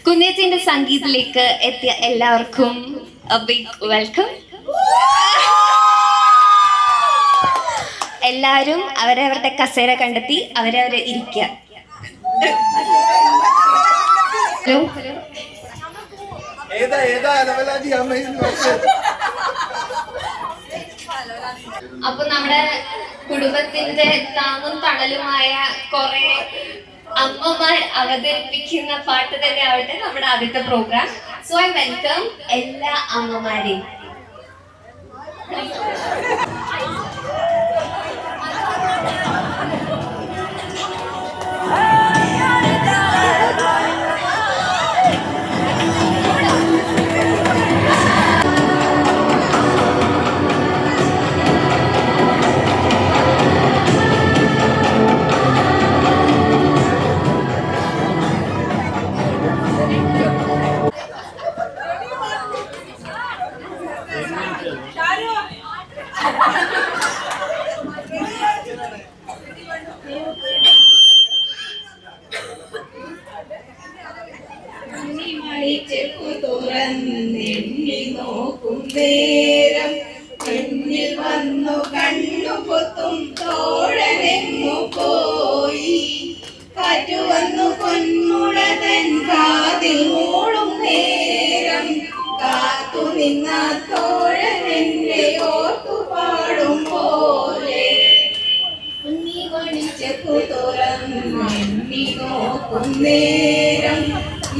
കുഞ്ഞേച്ചിന്റെ സംഗീതത്തിലേക്ക് എത്തിയ എല്ലാവർക്കും big welcome. എല്ലാവരും അവരവരുടെ കസേര കണ്ടെത്തി അവരവരെ ഇരിക്കുക. അപ്പൊ നമ്മുടെ കുടുംബത്തിന്റെ താങ്ങും തണലുമായ കുറെ അമ്മമാർ അവതരിപ്പിക്കുന്ന പാട്ട് തന്നെ ആവട്ടെ നമ്മുടെ ആദ്യത്തെ പ്രോഗ്രാം. സോ ഐ വെൽക്കം എല്ലാ അമ്മമാരെയും. നേരം എന്നിൽ വന്നു കണ്ണു പൊത്തും തോഴനെങ്ങു പോയി കാറ്റു വന്നു പൊന്മുളതൻ കാതിൽ മൂളും നേരം കാത്തു നിന്ന തോഴനെന്നെ ഓർത്തു പാടും പോലെ ഉണ്ണി മണിച്ചെപ്പു തുറന്നെണ്ണി നോക്കും നേരം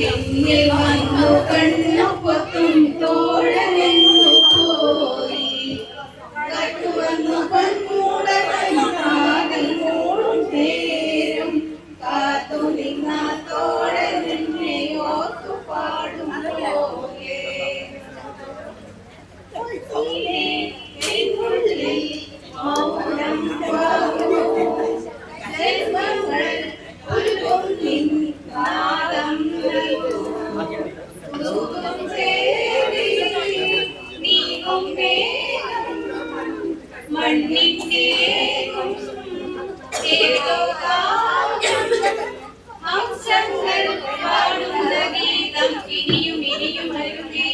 എന്നിൽ വന്നു കണ്ണു പൊത്തും തോഴനെങ്ങു പോയി കാറ്റു വന്നു പൊന്മുളതൻ കാതിൽ മൂളും നേരം കാത്തു നിന്ന തോഴനെന്നെ ഓർത്തു പാടും പോലെ മൗനം ജന്മങ്ങൾ ഒരു പൊന്നിൻ നാദം മണ്ണിന്റെ ഏതോ ഹംസങ്ങൾ പാടുന്ന ഗീതം ഇനിയും ഇനിയും അരുകേ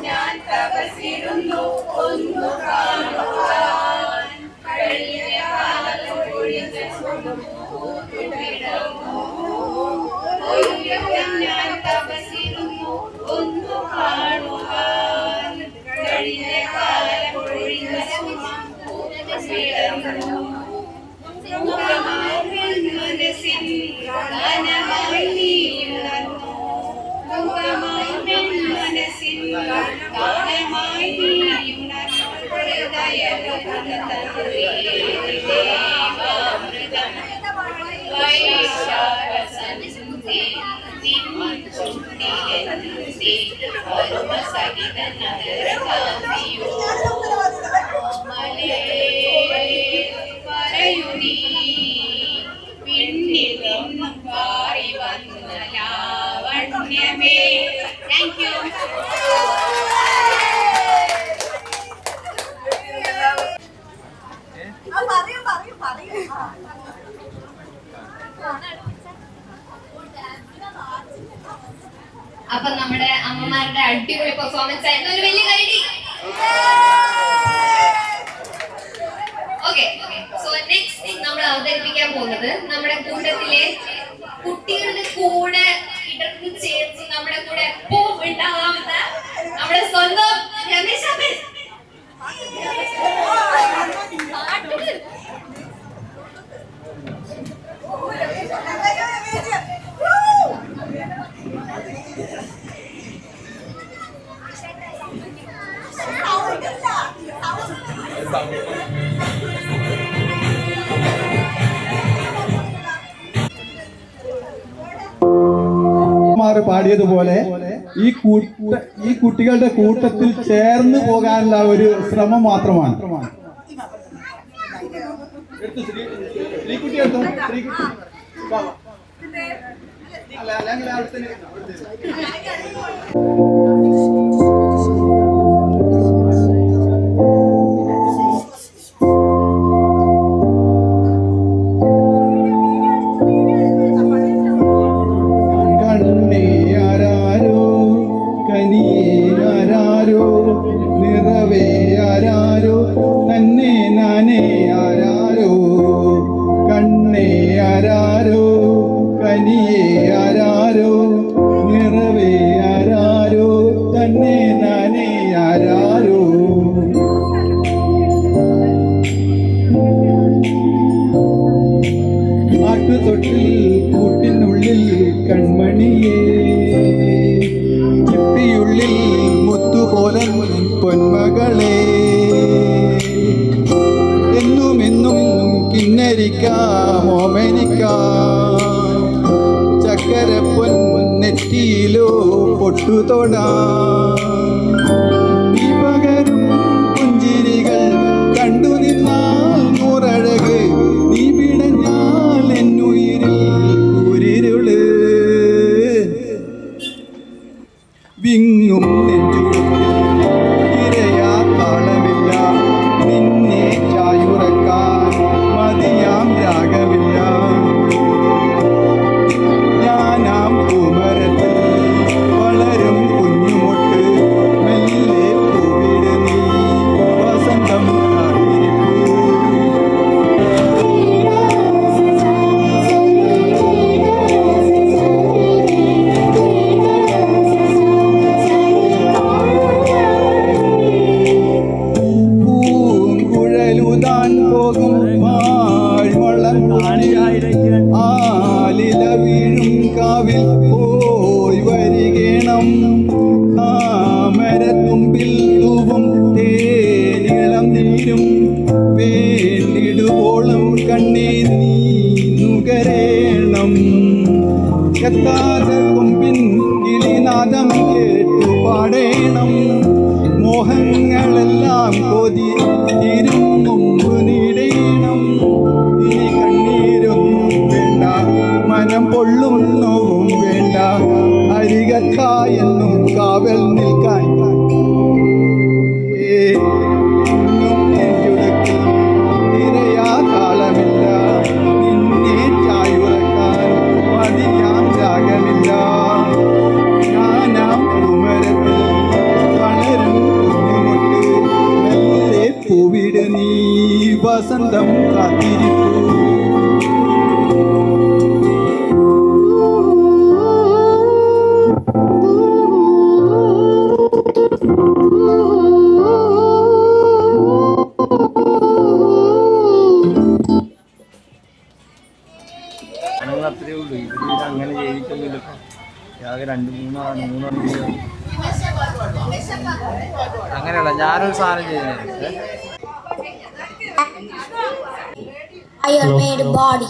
ഞാൻ തപസിരുന്നു ഒന്നു കാണുവാൻ കഴിഞ്ഞ കാലത്തൊഴിഞ്ഞ ഞാൻ തപസിരുന്നു ഒന്നു കാണുവാൻ കഴിഞ്ഞ കാലത്തൊഴിഞ്ഞ മനസ്സിൻ ഗാനമായി നീയുണർന്നു മനസ്സിൻ ഗാനമായി നീയുണർന്നു ഹൃദയമൃതം വൈശാഖസന്ധി ചുണ്ടിലെത്തി പരമസഹിത നഗരകാന്തിയോ മലേ പറയുനീ പിന്നിൽ നിന്നും പാറി വന്ന ലാവണ്യമേ. Thank you. അപ്പൊ നമ്മുടെ അമ്മമാരുടെ അടിപൊളി പെർഫോമൻസ് ആയിരുന്നു. ഒരു വലിയ കൈഡി. Okay, so next thing, ചോദിക്കാൻ പോകുന്നത് നമ്മുടെ കൂട്ടത്തിലെ കുട്ടികളുടെ കൂടെ ഇടർന്ന് ചേർന്ന് നമ്മുടെ കൂടെ എപ്പോഴും ഉണ്ടാവാവുന്ന നമ്മുടെ സ്വന്തം രമേശ് അപ്പൻ. പാടിയതുപോലെ ഈ കുട്ടികളുടെ കൂട്ടത്തിൽ ചേർന്ന് പോകാനുള്ള ഒരു ശ്രമം മാത്രമാണ്. നിറവേ ആരാരോ തന്നെ നാനേ ആരാരോ കണ്ണേ ആരാരോ കനിയേ ആരാരോ നിറവേ ആരാരോ തന്നെ നാനേ ആരാരോ. ആട്ടുതൊട്ടിൽ കൂട്ടിനുള്ളിൽ കൺമണിയേ ചിപ്പിയുള്ളിൽ മുത്തുപോലെ പൊന്മകളെ എന്നുമെന്നും കിന്നരിക്കാം ഓമനിക്കാം ചക്കരപ്പൊൻ നെറ്റിയിലോ പൊട്ടുതൊടാം ഈ പകരും പുഞ്ചിരികൾ കണ്ടു നിന്നാൽ നൂറഴക് നീ പിടഞ്ഞാൽ എന്നുയിരിൽ ൂരിരുള് വിങ്ങും നെഞ്ചുകത്തിൽ ഇരയാ താളമില്ല നിന്നെ ചായുറക്കാൻ മതിയാം രാഗമില്ല ഞാനാം പൂമരത്തിൽ വളരും കുഞ്ഞുമൊട്ട് മെല്ലെ പൂവിട് നീ വസന്തം കാത്തിരിപ്പൂ. പൂങ്കുഴലുതാൻ പോകും മാഴ്വളം ആലില വീഴും കാവിൽ പോയി വരികേണം താമരത്തുമ്പിൽ തൂവും തേനിളം നീരും വേണ്ടിടുവോളം കണ്ണീർ നീ നുകരേണം എത്താതെ കൊമ്പിൻ കിളിനാദം കേട്ടു പാടേണം മോഹങ്ങളെല്ലാം കൊതി തീരും മുമ്പ് നീടേണം ഇനി കണ്ണീരൊന്നും വേണ്ട മനം പൊള്ളും നോവും വേണ്ട അരികത്തായെന്നും കാവൽ നിൽക്കാൻ എന്നും നെഞ്ചുടക്കിൽ നിറയാ താളമില്ല നിന്നെ ചായുറക്കാൻ മതിയാം രാഗമില്ല ഞാനാം കുമരത്തിൽ വളരും കുഞ്ഞുമൊട്ട് മെല്ലെ പൂവിട് നീ വസന്തം കാത്തിരിപ്പൂ. അത്രേ ഉള്ളൂ. ഇതിൽ അങ്ങനെ ചെയ്തിട്ടൊന്നുമില്ല. ആകെ മൂന്നെണ്ണം അങ്ങനെയല്ല. ഞാനൊരു സാധനം ചെയ്യുന്നത് Iron made body.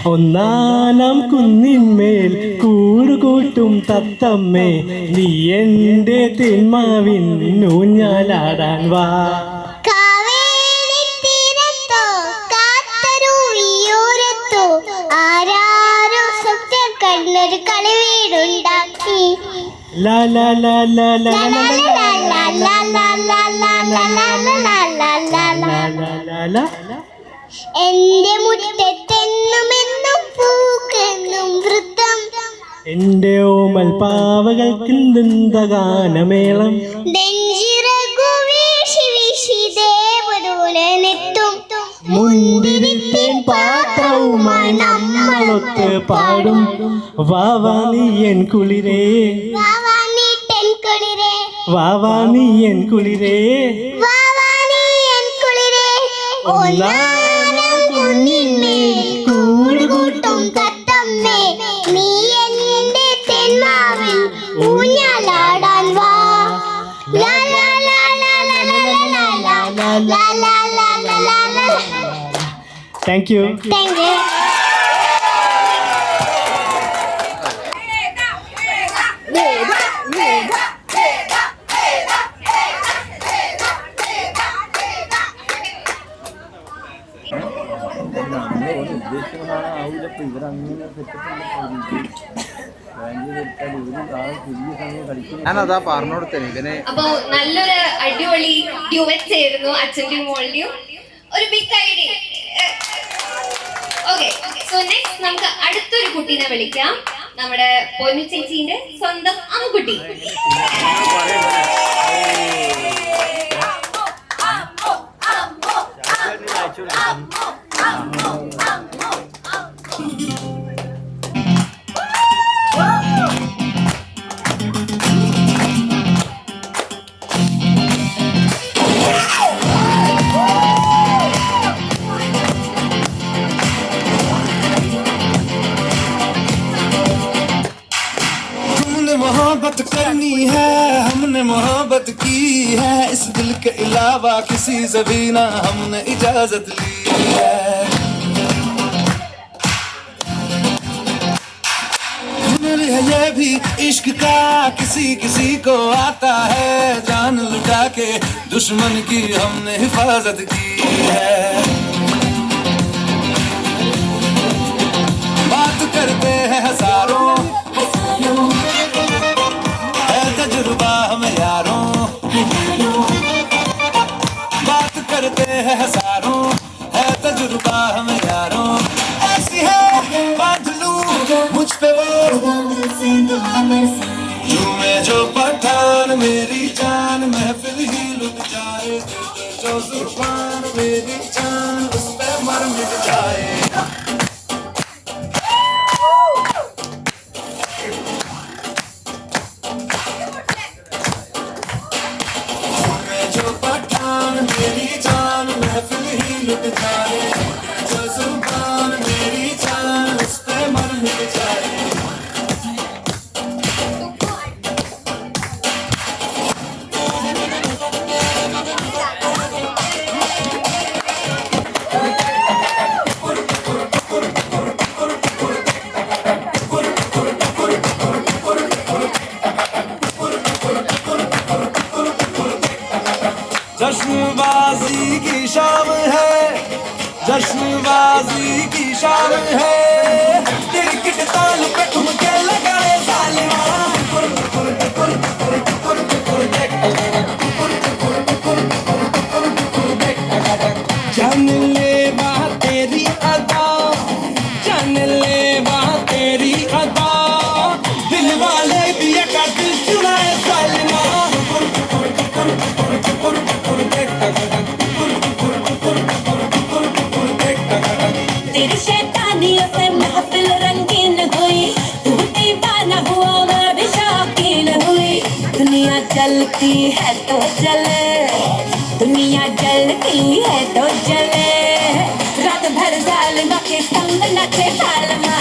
ഒന്നാനാം കുന്നിന്മേൽ കൂടുകൂട്ടും തത്തമ്മേ നീ എൻ്റെ തിന്മാവിൻ ഊഞ്ഞാലാടാൻ വാ. ആരാരോ സ്വപ്നം കണ്ണൊരു കളി വീടുണ്ടാക്കി ലാ ലാ ലാ ലാ ലാ ലാ ലാ ലാ. എന്റെ മുറ്റത്തെന്നുമെന്നും പൂക്കെന്നും വൃത്തം എന്റെ ഓമൽ പാവകൾക്കെന്ത ഗാനമേളം നെഞ്ചിറകു വീശി വീശി ദേവനോലെ നെട്ടും മുന്തിരിത്തേൻ പാത്രവുമായി നമ്മളൊത്ത് പാടും വാവാ നീയൻ കുളിരേ വാവാനീട്ടൻ കുളിരേ വാവാ നീയൻ കുളിരേ വാവാനീയൻ കുളിരേ ഒന്നാനം കുഞ്ഞിന്മേൽ കൂടുകൂട്ടും തത്തമ്മേ നീ എന്റെ തെന്മാവിൽ ഊഞ്ഞാലാടാൻ വാ ലാ ലാ ലാ ലാ ലാ ലാ ലാ ലാ ലാ ലാ ലാ ലാ ലാ ലാ. Thank you. Thank you. ഉദ്ദേശിക്കുന്ന സാധനം ആവില്ല. ഇപ്പൊ ഇവരങ്ങനെ ഞാനതാ പറഞ്ഞു കൊടുത്തേ ഇതിനെ. അപ്പൊ നല്ലൊരു അടിപൊളി ഡ്യുവറ്റ് ആയിരുന്നു അച്ഛന്റെയും മോളുടെയും. ഒരു big idea. Okay, so next നമുക്ക് അടുത്തൊരു കുട്ടീനെ വിളിക്കാം. നമ്മുടെ പൊന്നു ചേച്ചീന്റെ സ്വന്തം അമ്മുക്കുട്ടി. मोहब्बत करनी है, हमने मोहब्बत की है, इस दिल के अलावा किसी से भी ना हमने इजाजत ली है। हुनर है ये भी इश्क का, किसी किसी को आता है, जान लुटा के दुश्मन की हमने हिफाजत की है। बात करते हैं हजारों, तजुर्बा हमें यारों, बात करते हैं हजारों, है तजुर्बा हमें यारों। ऐसी है बांध लूं मुझ पे वो झूमे जो पठान, मेरी जान महफिल ही लुट जाए, जो जुबान मेरी जान उस पे मर मिट जाए। मेरी जान महफिल ही लुट जाए, जो जुबान मेरी जान उस पे मर मिट जाए। जश्नबाजी की शाम है, जश्नबाजी की शाम है, क्रिकेट ताल पे ठुमके लगाए जालिमा। जान ले वहाँ तेरी अदा, जान ले वहाँ तेरी अदा, दिल वाले भी का दिल चुराए जालिमा। तेरी शैतानियों से महफिल रंगीन हुई, तू दीवाना हुआ मैं भी शौकीन हुई। दुनिया जलती है तो जले, दुनिया जलती है तो जले, रात भर जालिमा के संग नचे सालमा।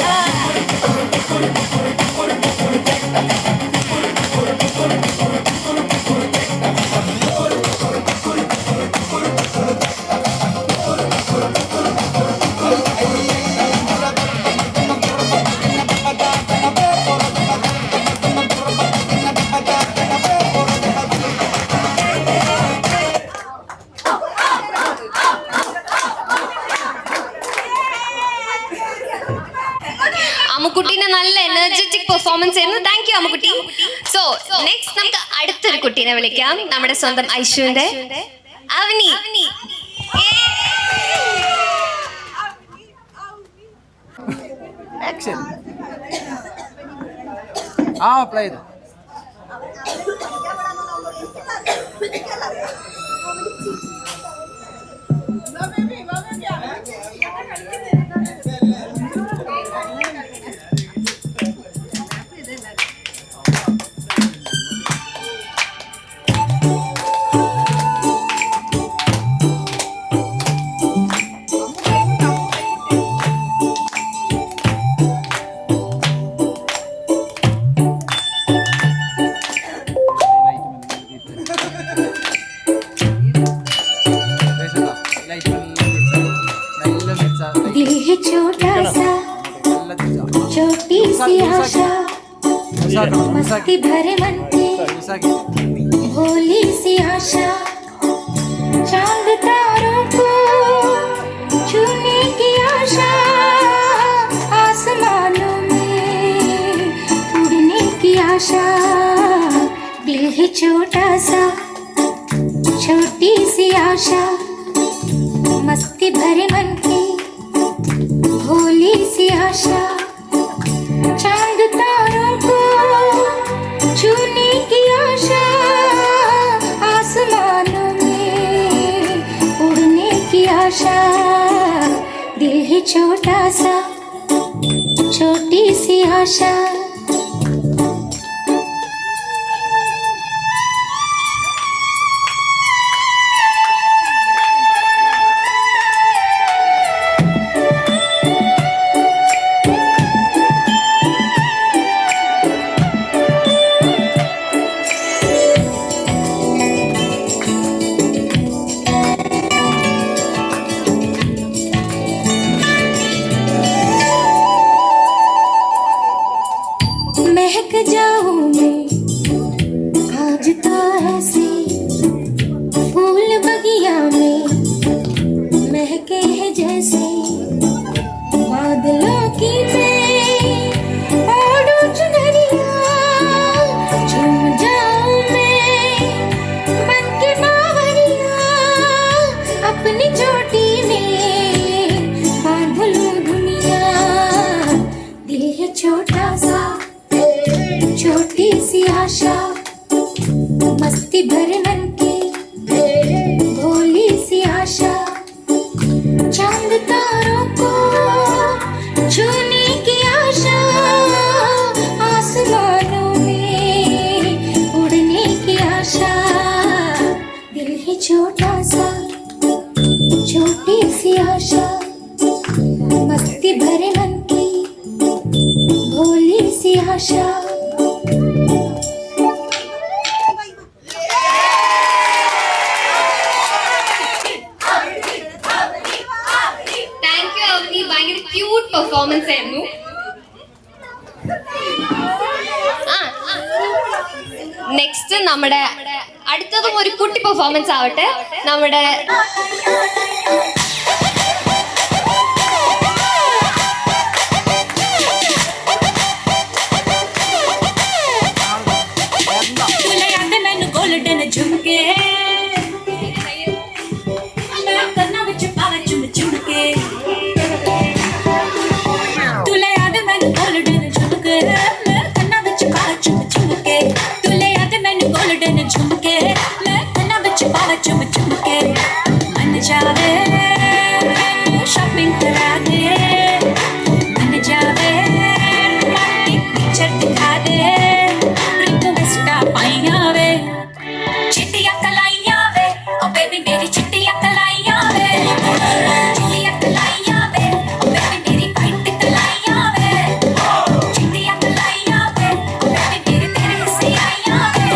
അമ്മുക്കുട്ടീനെ നല്ല എനർജറ്റിക് പെർഫോമൻസ് ആയിരുന്നു. Thank you Ammukutty. So so next നമുക്ക് അടുത്തൊരു കുട്ടീനെ വിളിക്കാം, നമ്മുടെ സ്വന്തം ഐശുവിന്റെ അവനി. ആക്ഷൻ. ആ പ്ലേ ചെയ്തു. दिल है छोटा सा छोटी सी आशा मस्ती भरे मन की भोली सी आशा चांद तारों को छूने की आशा आसमानों में उड़ने की आशा दिल है छोटा सा छोटी सी आशा मस्ती भरे मन की भोली सी आशा चांद तारों को छूने की आशा आसमानों में उड़ने की आशा दिल है छोटा सा छोटी सी आशा महक जाऊं मैं आज तो ऐसे फूल बगिया में महके हैं जैसे बादलों की मैं ओढ़ू चुनरिया झूम जाऊं मैं बन के बावरिया अपनी चोटी में बांध लूं दुनिया दिल है छोटा सा छोटी सी आशा मस्ती भरे मन की भोली सी आशा चांद तारों को छूने की आशा आसमानों में उड़ने की आशा दिल है छोटा सा छोटी सी आशा मस्ती भरे मन की भोली सी आशा താങ്ക് യു അവനി, ഭയങ്കര ക്യൂട്ട് പെർഫോമൻസ് ആയിരുന്നു. നെക്സ്റ്റ് നമ്മുടെ അടുത്തതും ഒരു കുട്ടി പെർഫോമൻസ് ആവട്ടെ. നമ്മുടെ तुले आंदे मैनू गोल्डन झुमके मैं करना विच पावे चुम चुमके तुले आंदे मैनू गोल्डन झुमके मैं करना विच पावे चुम चुमके तुले आंदे मैनू गोल्डन झुमके मैं करना विच पावे चुम चुमके मन जावे शॉपिंग करा दे मन जावे रोमांटिक पिक्चर दिखा दे रिक्वेस्टा पाइया वे चिट्टियां कलाइयां वे ओ बेबी मेरी चिट्टियां कलाइयां वे चिट्टियां कलाइयां वे ओ बेबी मेरी वाइट कलाइयां वे चिट्टियां कलाइयां वे ओ बेबी मेरे तेरे हिस्से आइयां वे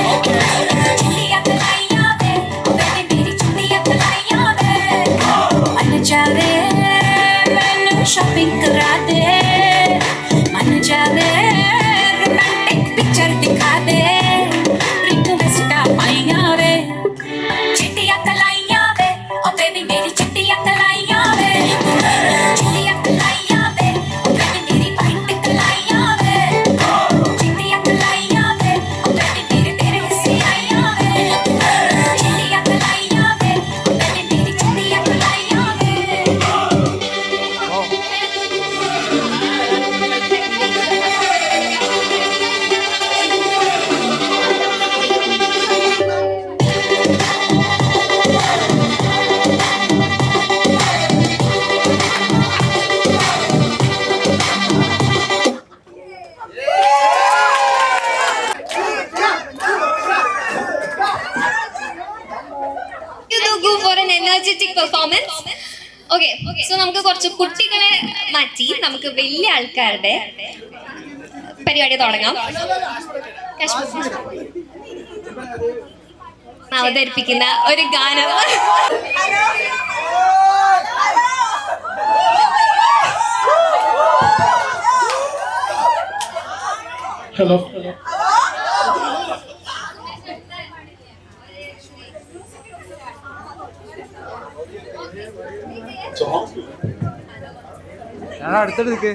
चिट्टियां कलाइयां वे ओ बेबी मेरी चिट्टियां कलाइयां वे मन जावे मैनू शॉपिंग करा दे मन जावे रोमांटिक पिक्चर दिखा दे रिक्वेस्टा पाइया वे चिट्टियां कलाइयां वे ओ बेबी मेरी चिट्टियां कलाइयां वे चिट्टियां कलाइयां वे ओ बेबी मेरी वाइट कलाइयां वे चिट्टियां कलाइयां वे ओ बेबी ഓക്കെ, സോ നമുക്ക് കുറച്ച് കുട്ടികളെ മാറ്റി നമുക്ക് വലിയ ആൾക്കാരുടെ പരിപാടി തുടങ്ങാം. അവതരിപ്പിക്കുന്ന ഒരു ഗാനം. ഹലോ ഞാൻ അടുത്തെടുക്ക്.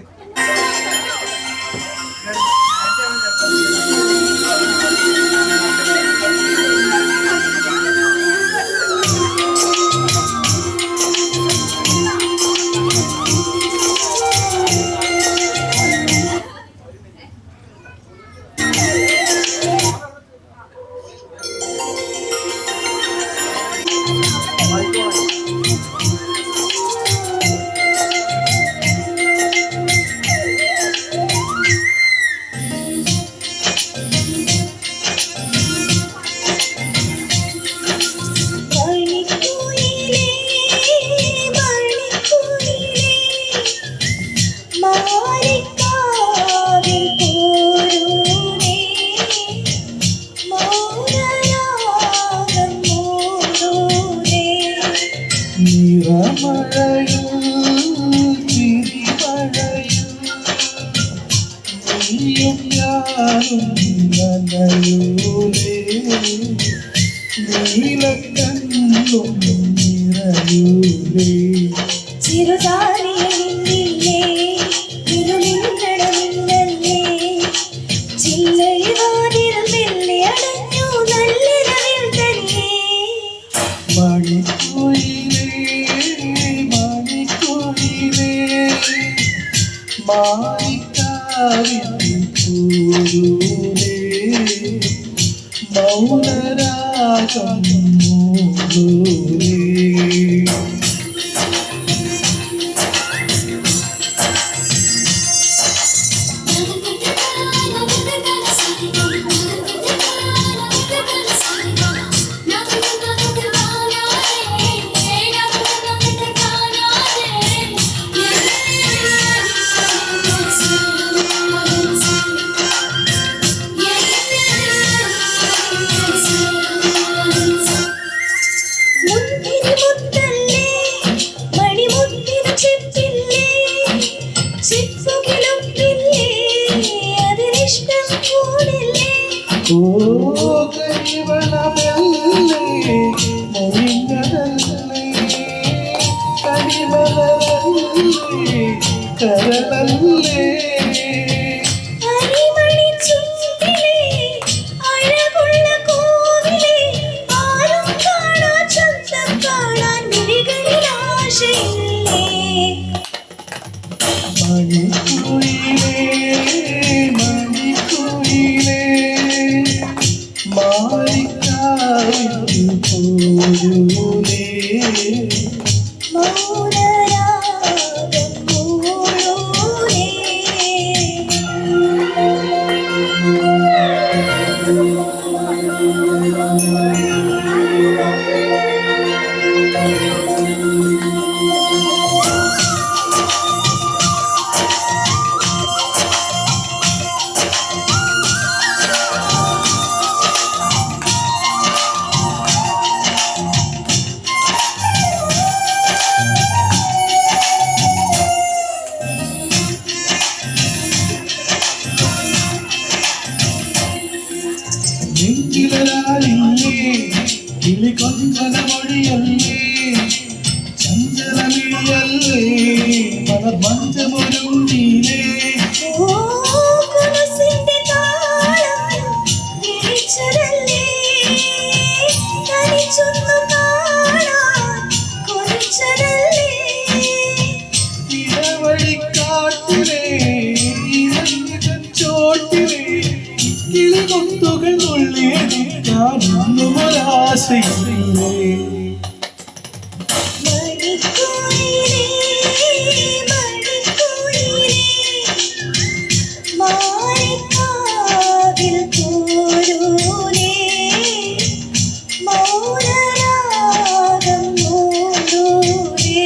Mounaragam മൂടൂരേ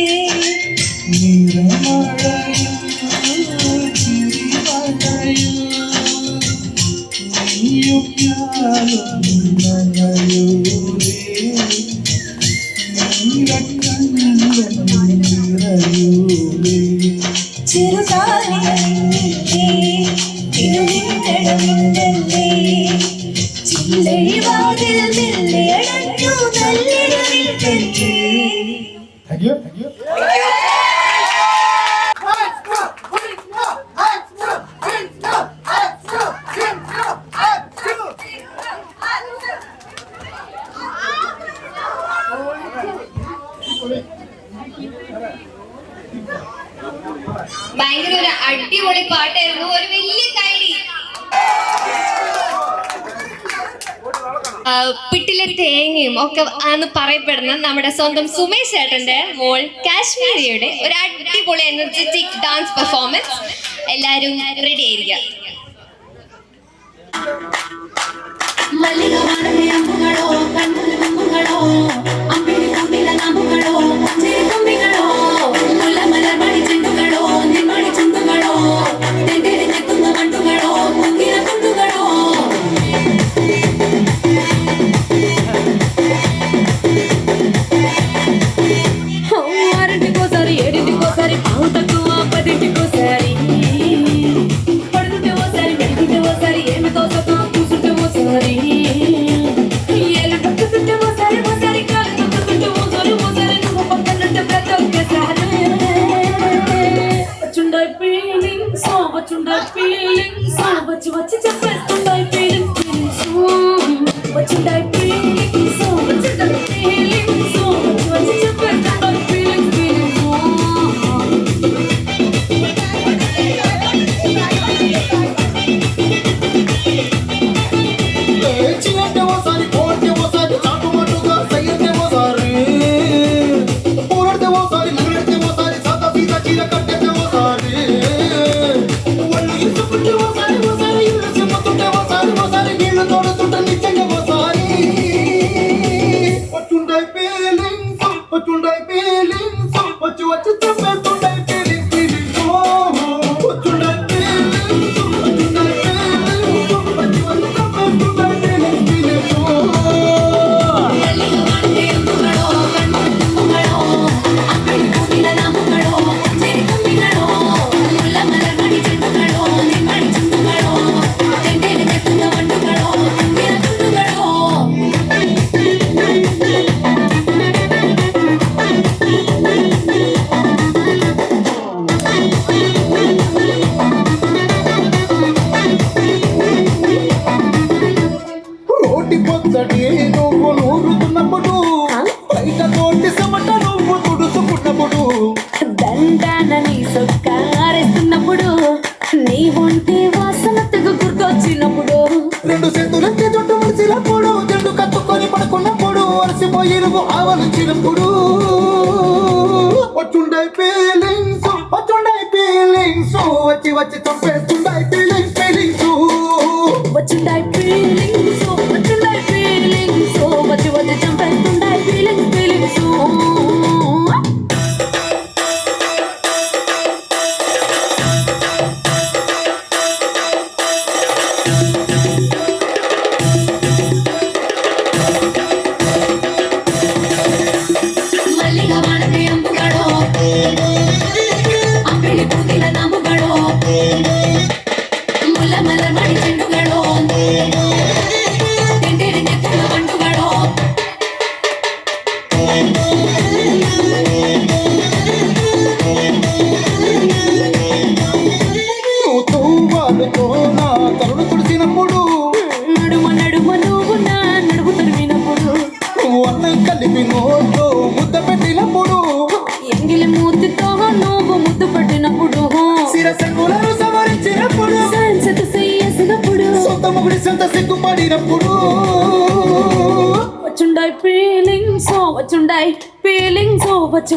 Thank you. Thank you. ഭയങ്കര ഒരു അടിപൊളി പാട്ടായിരുന്നു. ഒരു വലിയ കൈഡി. പിട്ടിലെ തേങ്ങയും ഒക്കെ ആണ് പറയപ്പെടുന്ന നമ്മുടെ സ്വന്തം സുമേഷ് ചേട്ടന്റെ മോൾ കാശ്മീരിയുടെ ഒരു അടിപൊളി എനർജറ്റിക് ഡാൻസ് പെർഫോമൻസ്. എല്ലാരും റെഡി ആയിരിക്കാം.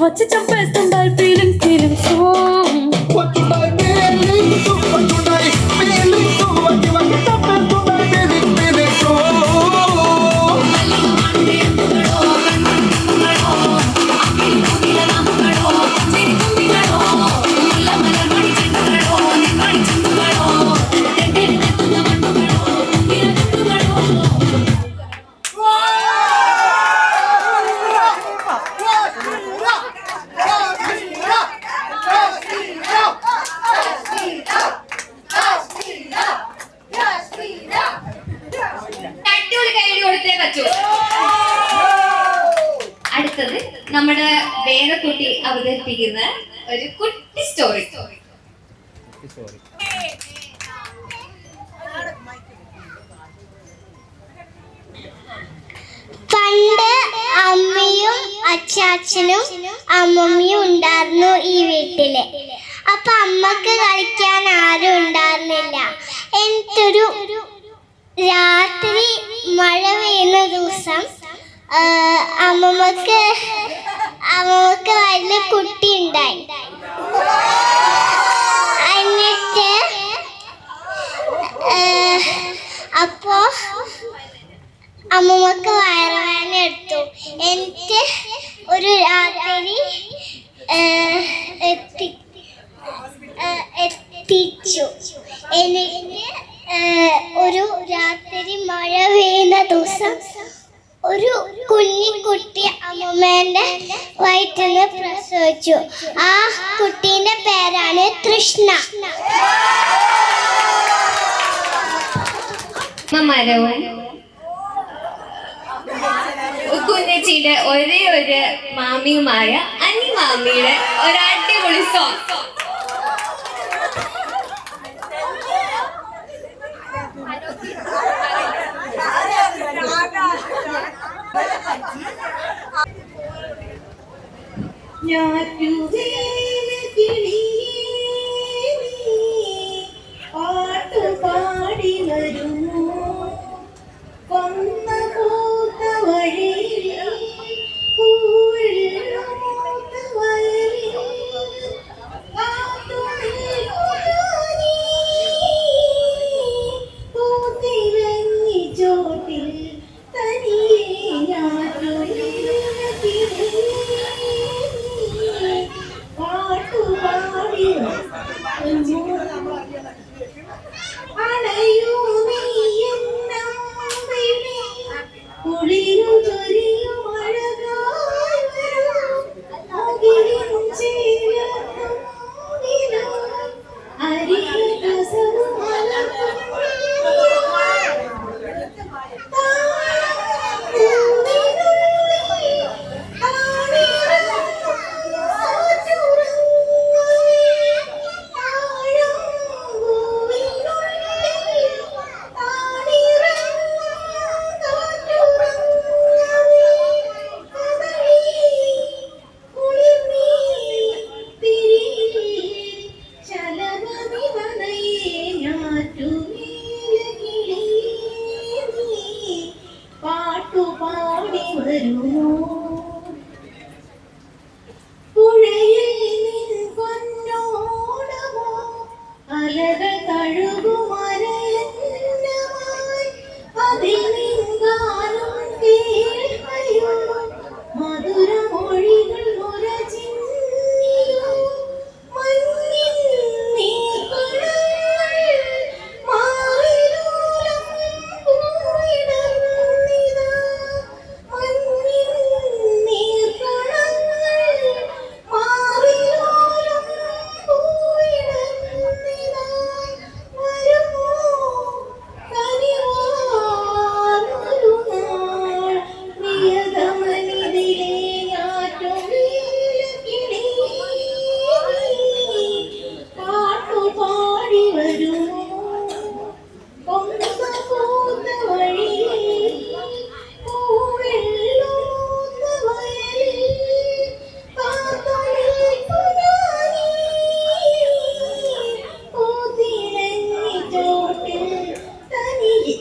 వచ్చి చంపేస్తుండాలి ఫీలింగ్స్ ఫీలింగ్స్ അടിപൊളി കൈയടി കൊടുത്തേ പറ്റൂ. അടുത്തത് നമ്മുടെ വേദക്കുട്ടി അവതരിപ്പിക്കുന്ന ഒരു കുട്ടി സ്റ്റോറി. പണ്ട് അമ്മയും അച്ചാച്ചനും അമ്മമ്മയും ഉണ്ടായിരുന്നു ഈ വീട്ടില്. അപ്പൊ അമ്മക്ക് കളിക്കാൻ ആരും ഉണ്ടായിരുന്നില്ല. എന്നിട്ടൊരു രാത്രി മഴ പെയ്യുന്ന ദിവസം അമ്മമ്മക്ക് വലിയ കുട്ടി ഉണ്ടായി. എന്നിട്ട് അപ്പോ അമ്മമ്മക്ക് വയറുവേദന എടുത്തു. എന്നിട്ട് ഒരു രാത്രി എത്തിച്ചു. എനിക്ക് ഒരു രാത്രി മഴ പെയ്യുന്ന ദിവസം ഒരു കുഞ്ഞിക്കുട്ടി അമ്മമ്മേന്റെ വയറ്റിന് പ്രസവിച്ചു. ആ കുട്ടീന്റെ പേരാണ് കൃഷ്ണ. മരവും കുഞ്ഞച്ചിയുടെ ഒരേ ഒരു മാമിയുമായ അനി മാമിയുടെ ഒരു അടിപൊളി സോങ്. പാട്ടുപാടി വരുന്നു കൊന്ന പൂത്ത വഴിയിൽ പൂത്ത വയലിൽ പൂത്തിരങ്ങി ചോട്ടിൽ പാട്ടുപാടി അണയൂ നീ എന്നമ്മിനെ കുളിരു ചൊരിയും അഴകായി വരും അകിലിൻ ചേരണം നിലം അരിയ രസവും പാട്ടുപാടി വരുന്നു പുഴയിൽ നിൻ പൊന്നോടമോ അലകൾ കഴുകുമരയന്നമായി അതിൽ നിൻഗാനം കേൾക്കയോ മധുരമൊഴികൾ മുരചിന്നിയോ മഞ്ഞിൻ നീർക്കുഴൽ മാറിലൂലം പൂവിടുന്നിതാ മഞ്ഞിൻ നീർക്കുഴൽ മാറിലൂലം പൂവിടുന്നിതാ വരുമോ കനിവാർന്നൊരു നാൾ പ്രിയതമനിതിലേ ഞാറ്റുകിളി പാട്ടുപാടി വരുമോ കൊന്ന പൂത്ത വഴിയിൽ പൂവെള്ളൂത്ത വയലിൽ കാത്തുനിൽക്കുനാനീ പൂത്തിരങ്ങി ചോട്ടിൽ തനിയെ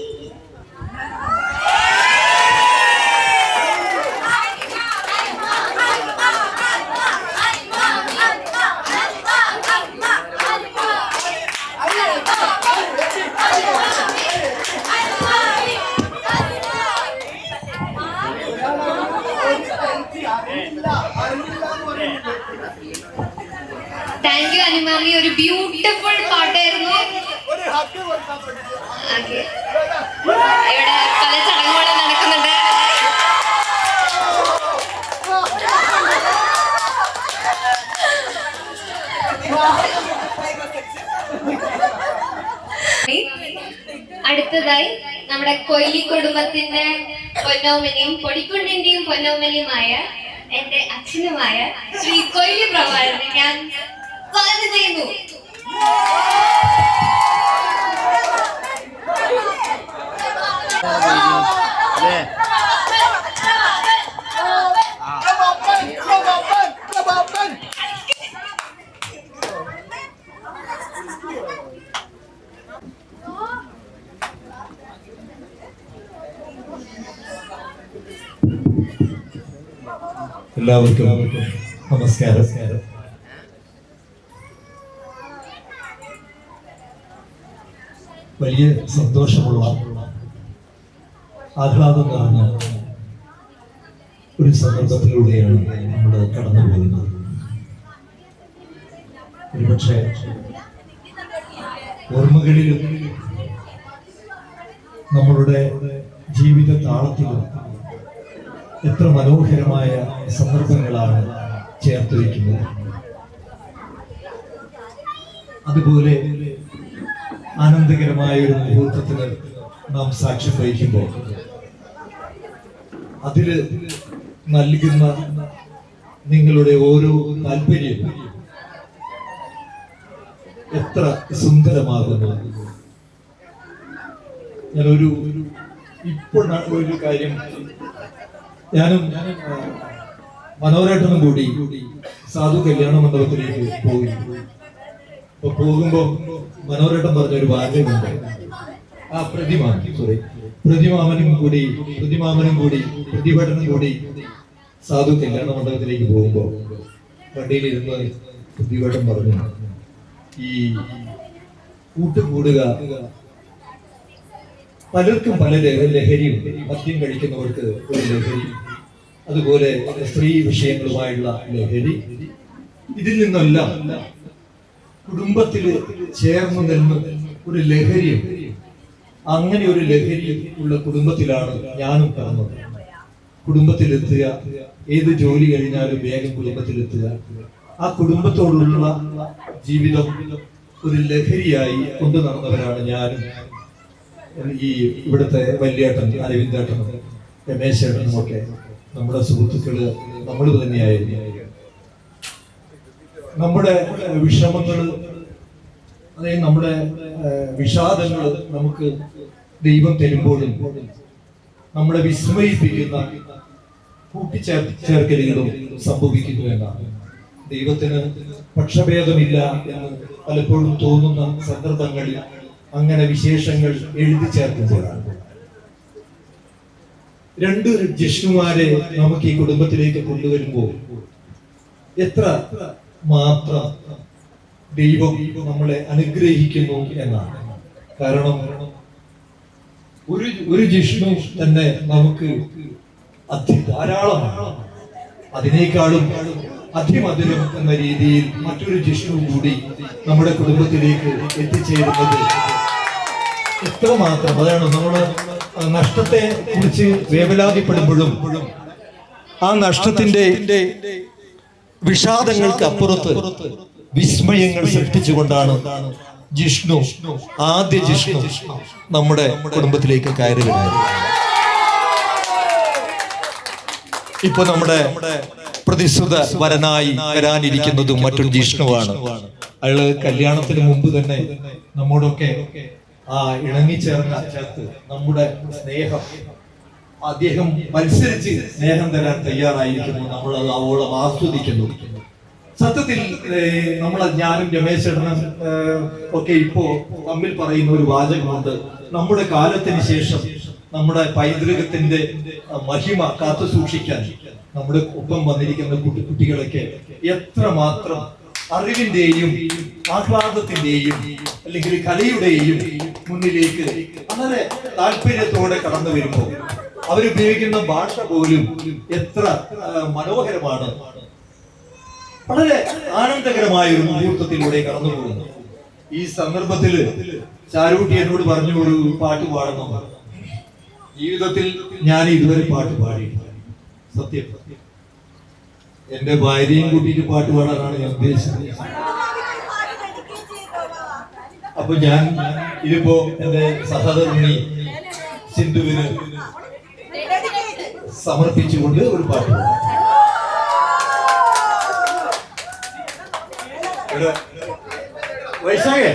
താങ്ക് യു അനിമാമി. ഒരു ബ്യൂട്ടിഫുൾ പാട്ടായിരുന്നു. Okay. ഇവിടെ പല ചടങ്ങുകളും നടക്കുന്നുണ്ട്. അടുത്തതായി നമ്മുടെ കൊയ്ലി കുടുംബത്തിന്റെ പൊന്നോമനിയും പൊടിക്കുണ്ടിന്റെയും പൊന്നോമനിയുമായ എന്റെ അച്ഛനുമായ ശ്രീ കൊയ്ലി പ്രഭാകരനെ ഞാൻ സ്വാഗതം ചെയ്യുന്നു. എല്ലാവർക്കും നമസ്കാരം. വലിയ സന്തോഷമുള്ള ആഹ്ലാദം നിറഞ്ഞ ഒരു സന്ദർഭത്തിലൂടെയാണ് നമ്മൾ കടന്നു പോകുന്നത്. ഒരുപക്ഷെ ഓർമ്മകളിലും നമ്മളുടെ ജീവിത താളത്തിലും എത്ര മനോഹരമായ സന്ദർഭങ്ങളാണ് ചേർത്ത് വയ്ക്കുന്നത്. അതുപോലെ ആനന്ദകരമായ ഒരു മുഹൂർത്തത്തിന് നാം സാക്ഷ്യം വഹിക്കുമ്പോൾ അതിൽ നൽകുന്ന നിങ്ങളുടെ ഓരോ താല്പര്യവും എത്ര സുന്ദരമാകുന്നു. ഞാനൊരു ഇപ്പോൾ ഒരു കാര്യം, ഞാനും മനോരേട്ടനും കൂടി സാധു കല്യാണ മണ്ഡപത്തിലേക്ക് പോയി. അപ്പൊ പോകുമ്പോ മനോരേട്ടൻ പറഞ്ഞൊരു വാചകമുണ്ട്. ആ പ്രതിമാമനും കൂടി പ്രതിഭടനും കൂടി സാധു കല്യാണ മണ്ഡപത്തിലേക്ക് പോകുമ്പോ വണ്ടിയിലിരുന്ന് പ്രതിഭടൻ പറഞ്ഞു, ഈ കൂട്ടുകൂടുക പലർക്കും പല ലഹരിയുണ്ട്. മദ്യം കഴിക്കുന്നവർക്ക് ഒരു ലഹരി, അതുപോലെ സ്ത്രീ വിഷയങ്ങളുമായുള്ള ലഹരി. ഇതിൽ നിന്നെല്ലാം കുടുംബത്തിൽ ചേർന്ന് നിന്ന് ഒരു ലഹരിയുണ്ട്. അങ്ങനെ ഒരു ലഹരി ഉള്ള കുടുംബത്തിലാണ് ഞാനും പിറന്നത്. കുടുംബത്തിലെത്തുക, ഏത് ജോലി കഴിഞ്ഞാലും വേഗം കുടുംബത്തിലെത്തുക, ആ കുടുംബത്തോടുള്ള ജീവിതം ഒരു ലഹരിയായി കൊണ്ടു നടന്നവരാണ് ഞാനും ഈ ഇവിടുത്തെ വല്യേട്ടൻ അരവിന്ദേട്ടനും രമേശേട്ടനും ഒക്കെ. നമ്മുടെ സുഹൃത്തുക്കള് നമ്മൾ തന്നെയായിരുന്നു. നമ്മുടെ വിഷമങ്ങൾ, അതായത് നമ്മുടെ വിഷാദങ്ങൾ നമുക്ക് ദൈവം തരുമ്പോഴും നമ്മളെ വിസ്മയിപ്പിക്കുന്ന കൂട്ടിച്ചേർക്കലുകളും സംഭവിക്കുന്നു എന്നാണ്. ദൈവത്തിന് പക്ഷഭേദമില്ല എന്ന് പലപ്പോഴും തോന്നുന്ന സന്ദർഭങ്ങളിൽ അങ്ങനെ വിശേഷങ്ങൾ എഴുതി ചേർക്കുമ്പോഴാണ്. രണ്ട് ജിഷ്ണുമാരെ നമുക്ക് ഈ കുടുംബത്തിലേക്ക് കൊണ്ടുവരുമ്പോൾ എത്ര മാത്രം ദൈവം നമ്മളെ അനുഗ്രഹിക്കുന്നു എന്നാണ്. കാരണം ഒരു ജിഷ്ണു തന്നെ നമുക്ക് ധാരാളമാണ്. അതിനേക്കാളും അതിമധുരം എന്ന രീതിയിൽ മറ്റൊരു ജിഷ്ണു കൂടി നമ്മുടെ കുടുംബത്തിലേക്ക് എത്തിച്ചേരുന്നത് എത്രമാത്രം. അതാണ് നമ്മള് നഷ്ടത്തെ കുറിച്ച് വേവലാതിപ്പെടുമ്പോഴും ആ നഷ്ടത്തിന്റെ വിഷാദങ്ങൾക്ക് അപ്പുറത്ത് വിസ്മയങ്ങൾ സൃഷ്ടിച്ചുകൊണ്ടാണ് ജിഷ്ണു, ആദ്യ ജിഷ്ണു നമ്മുടെ കുടുംബത്തിലേക്ക് കയറി വരുന്നത്. ഇപ്പൊ നമ്മുടെ പ്രതിസുത വരനായി വരാനിരിക്കുന്നതും മറ്റൊരു ജിഷ്ണുവാണ്. അയാള് കല്യാണത്തിന് മുമ്പ് തന്നെ നമ്മോടൊക്കെ ആ ചേർത്ത് നമ്മുടെ സ്നേഹം, അദ്ദേഹം മത്സരിച്ച് സ്നേഹം തരാൻ തയ്യാറായിരിക്കുന്നു. നമ്മൾ അത് അവോളം ആസ്വദിക്കുന്നു. സത്യത്തിൽ ഞാനും രമേശേട്ടനും ഒക്കെ ഇപ്പോ തമ്മിൽ പറയുന്ന ഒരു വാചകമുണ്ട്. നമ്മുടെ കാലത്തിന് ശേഷം നമ്മുടെ പൈതൃകത്തിന്റെ മഹിമ കാത്തു സൂക്ഷിക്കാൻ നമ്മുടെ ഒപ്പം വന്നിരിക്കുന്ന കുട്ടികളൊക്കെ എത്രമാത്രം അറിവിന്റെയും ആഹ്ലാദത്തിന്റെയും അല്ലെങ്കിൽ കലയുടെയും മുന്നിലേക്ക് വളരെ താല്പര്യത്തോടെ കടന്നു വരുമ്പോൾ അവരുപയോഗിക്കുന്ന ഭാഷ പോലും എത്ര മനോഹരമാണ്. വളരെ ആനന്ദകരമായ ഒരു മുഹൂർത്തത്തിലൂടെ കടന്നു പോകുന്നു. ഈ സന്ദർഭത്തില് ചാരുകുട്ടി എന്നോട് പറഞ്ഞു ഒരു പാട്ട് പാടണം. ജീവിതത്തിൽ ഞാൻ ഇതുവരെ പാട്ട് പാടിയിട്ടില്ല. സത്യം, എന്റെ ഭാര്യയും കൂട്ടിയിട്ട് പാട്ട് പാടാനാണ് ഞാൻ ഉദ്ദേശിച്ചത്. അപ്പൊ ഞാൻ ഇതിപ്പോ എന്റെ സഹധർമ്മിണി ചിന്തുവിന് സമർപ്പിച്ചുകൊണ്ട് ഒരു പാട്ട് പാടാം. വൈശാഖേ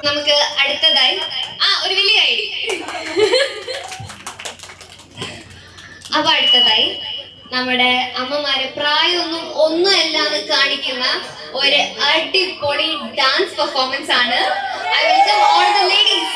നമുക്ക് അടുത്തതായി ഒരു വലിയ ഐഡി. അപ്പൊ അടുത്തതായി നമ്മുടെ അമ്മമാരെ പ്രായമൊന്നും ഒന്നുമല്ല എന്ന് കാണിക്കുന്ന ഒരു അടിപൊളി ഡാൻസ് പെർഫോമൻസ് ആണ്. I welcome all the ladies.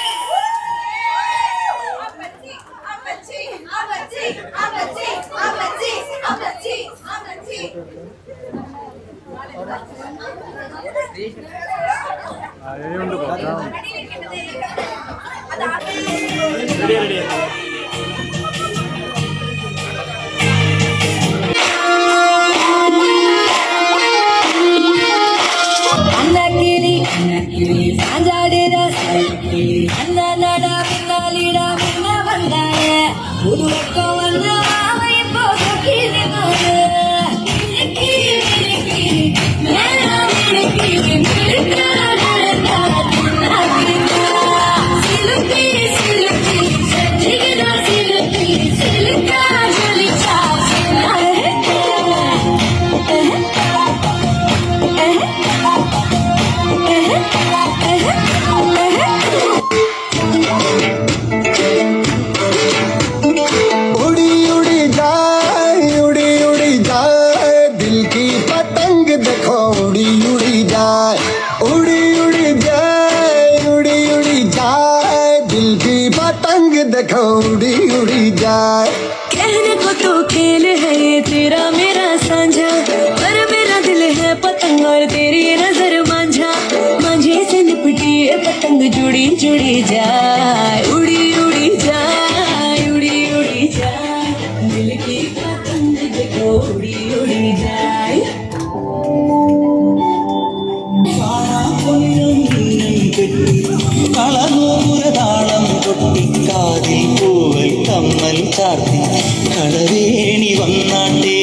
സാഞ്ചാടിര അന്ന നട പിന്നാലിട പിന്നെ വന്നായ പുതുവൊക്കെ വന്ന ഇപ്പോ देखो उड़ी उड़ी जाए। कहने को तो खेल है ये तेरा मेरा साझा, पर मेरा दिल है पतंग और तेरी नजर मांझा। मांझे से लिपटी ये पतंग जुड़ी जुड़ी जाए, उड़ी उड़ी जाए, उड़ी उड़ी जाए। दिल की पतंग देखो उड़ी उड़ी जाए। കളനൂരതാളം കൊട്ടിക്കാതിൽ പൂവൽ കമ്മൽ ചാർത്തി കളവേണി വന്നാട്ടേ.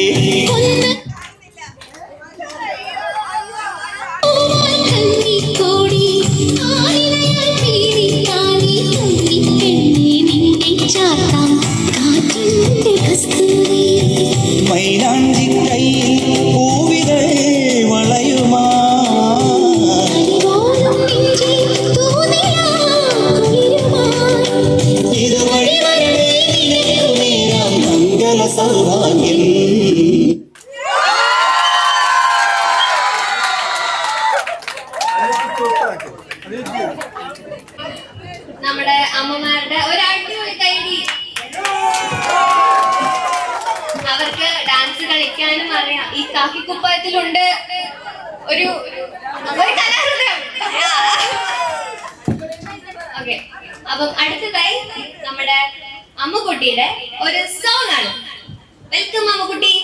മൈലാഞ്ചി കയ്യിൽ പൂവിതൾ വളയുമാ സൗഭാഗ്യം. നമ്മുടെ അമ്മമാരുടെ ഒരു അടിപൊളി കൈഡി. അവർക്ക് ഡാൻസ് കളിക്കാനും അറിയാം. ഈ കാക്കിക്കുപ്പായത്തിലുണ്ട് ഒരു കലാഹൃദയം. ഓക്കെ, അപ്പം അടുത്തതായി നമ്മുടെ അമ്മുക്കുട്ടിയുടെ ഒരു സോങ് ആണ്. Welcome Ammukutty.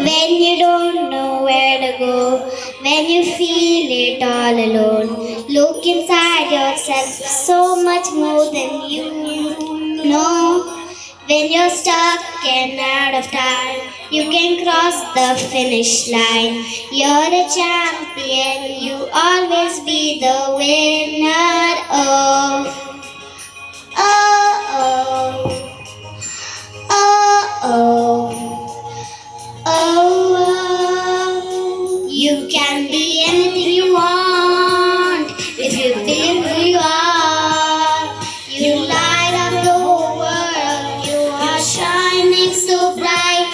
When you don't know where to go, when you feel it all alone, look inside yourself so much more than you know. When you're stuck and out of time, you can cross the finish line. You're the champion, you always be the winner. Oh, oh, oh, oh, oh. Oh, you can be anything you want if you believe who you are. You light up the whole world. You are shining so bright.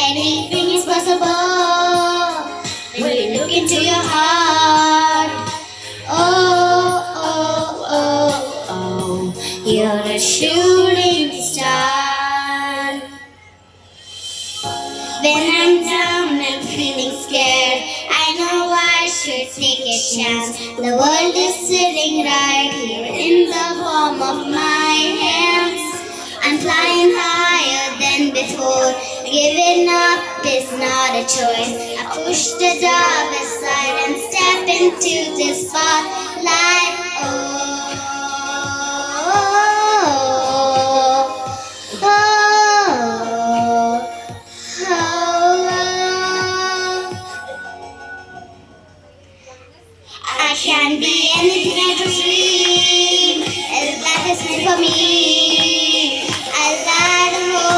Anything is possible when you look into your heart. Oh, oh, oh, oh, you're a shooting star. When I'm down and feeling scared, I know I should take a chance. The world is sitting right here in the palm of my hands. I'm flying higher than before. Giving up is not a choice. I push the job aside and step into this spotlight. Oh, oh, oh, oh. I can be anything I dream, as life is meant for me. I light the whole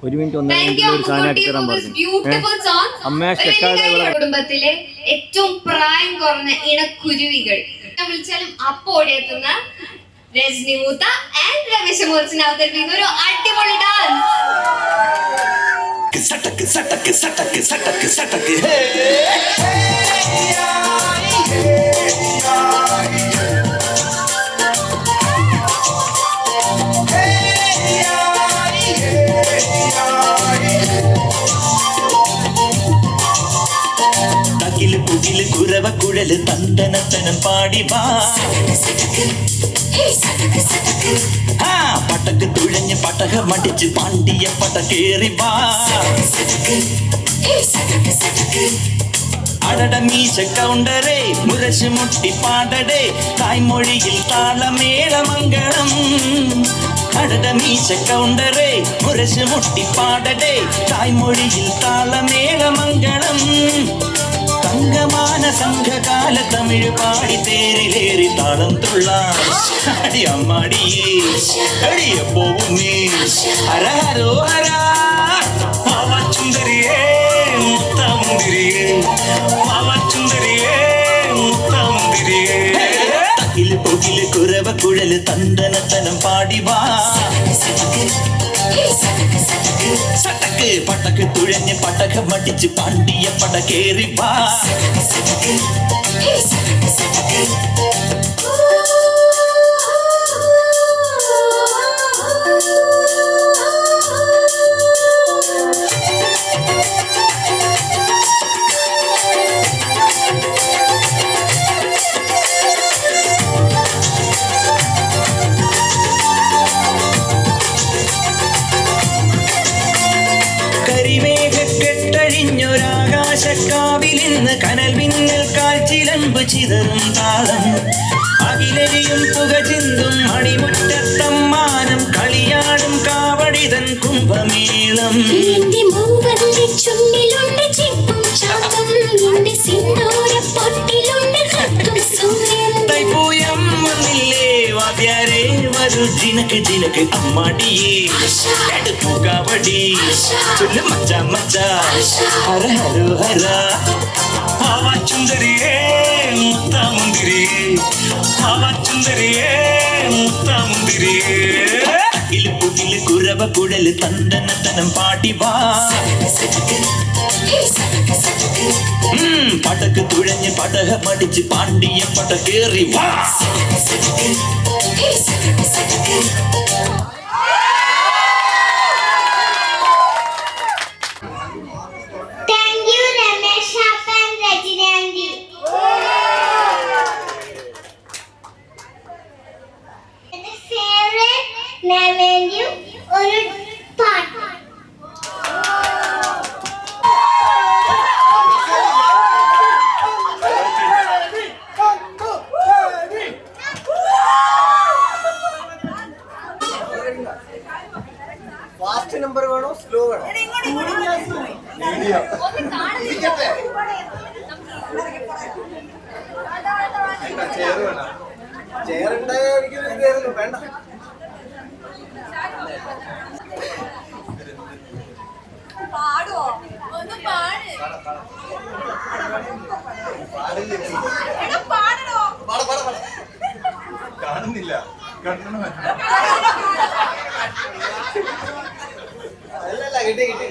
1 minute 1.5 Thank you, minute ഒരു സാധനം ആക്കി തരാൻ Ammukutti, for this പറഞ്ഞു. beautiful song. അമ്മയെ ഒരു സ്റ്റെക്കാതെ വലിയ കുടുംബത്തിലെ ഏറ്റവും പ്രായം കുറഞ്ഞ ഇണക്കുരുവികൾ വിളിച്ചാലും അപ്പൊ ഓടിയെത്തുന്ന രജനി മൂത്ത ആൻഡ് രമേശ് മോഹൻസിനെ അവതരിപ്പിക്കുന്ന ഒരു അടിപൊളി ഡാൻസ്. സട്ടക്ക് സട്ടക്ക് സട്ടക്ക് സട്ടക്ക് സട്ടക്ക് ഹേ തകില് പുകില് കുരവ കുഴല് തന്തനത്തനം പാടി വാ പട്ടക്ക് തുഴഞ്ഞ് പട്ടക മടിച്ച് പാണ്ടിയ പട്ട കേറി വാ അടട മീശ കൗണ്ടറേ മുരശ് മുട്ടി പാടടേ തായ്മൊഴിയിൽ താളമേളമംഗളം അടട മീശ കൗണ്ടറേ മുരശ് മുട്ടി പാടടേ തായ്മൊഴിയിൽ താളമേളമംഗളം തങ്കമാന സംഘകാല തമിഴ് പാടി തേരിലേറി താളം തുള്ളാം അടി അമ്മാടിയേ അടിയ പോവുന്നേ ഹര ഹരോ ഹര പാവച്ചുന്തരിയേ മുത്തമുന്തിരിയേ പാവച്ചുന്തരിയേ മുത്തമുന്തിരിയേ തകില് പുകില് കുരവ കുഴല് തന്തനത്തനം പാടി വാ സട്ടക്ക് പട്ടക്ക് തുഴഞ്ഞ് പട്ടക മടിച്ച് പാണ്ടിയ പട കേറി വാ ൊരാകാശക്കാവിലിന്ന് കനൽ മിന്നൽ കാൽച്ചിലമ്പ് ചിതറും താളം അകിലരിയും പുക ചിന്തും മണിമുറ്റത്തമ്മാനം കളിയാടും കാവടിതൻ കുംഭമേളം തൈപ്പൂയം വന്നില്ലേ വാദ്യാരേ വരൂ ജിനക്ക് ജിനക്ക് അമ്മാടിയേ എടുപ്പൂ കാവടി ചൊല്ലു മച്ച മച്ച ഹര ഹരോ ഹര പാവച്ചുന്തരിയേ മുത്തമുന്തിരിയേ പാവച്ചുന്തരിയേ മുത്തമുന്തിരിയേ തകില് പുകില് കുരവ കുഴല് തന്തനത്തനം പാടി വാ പടക്ക് തുഴഞ്ഞ് പടക മടിച്ച് പാണ്ടിയ പട കേറി വാ Thank you, Ramesh and Rajini Aunty. My favorite menu ഒരു പാട്ട്. ഫാസ്റ്റ് നമ്പർ വേണോ സ്ലോ വേണോ ചെയർ വേണ്ട ചെയർ ഉണ്ടായ എനിക്കൊരു വേണ്ട കാണുന്നില്ല അല്ലല്ല കിട്ടി കിട്ടി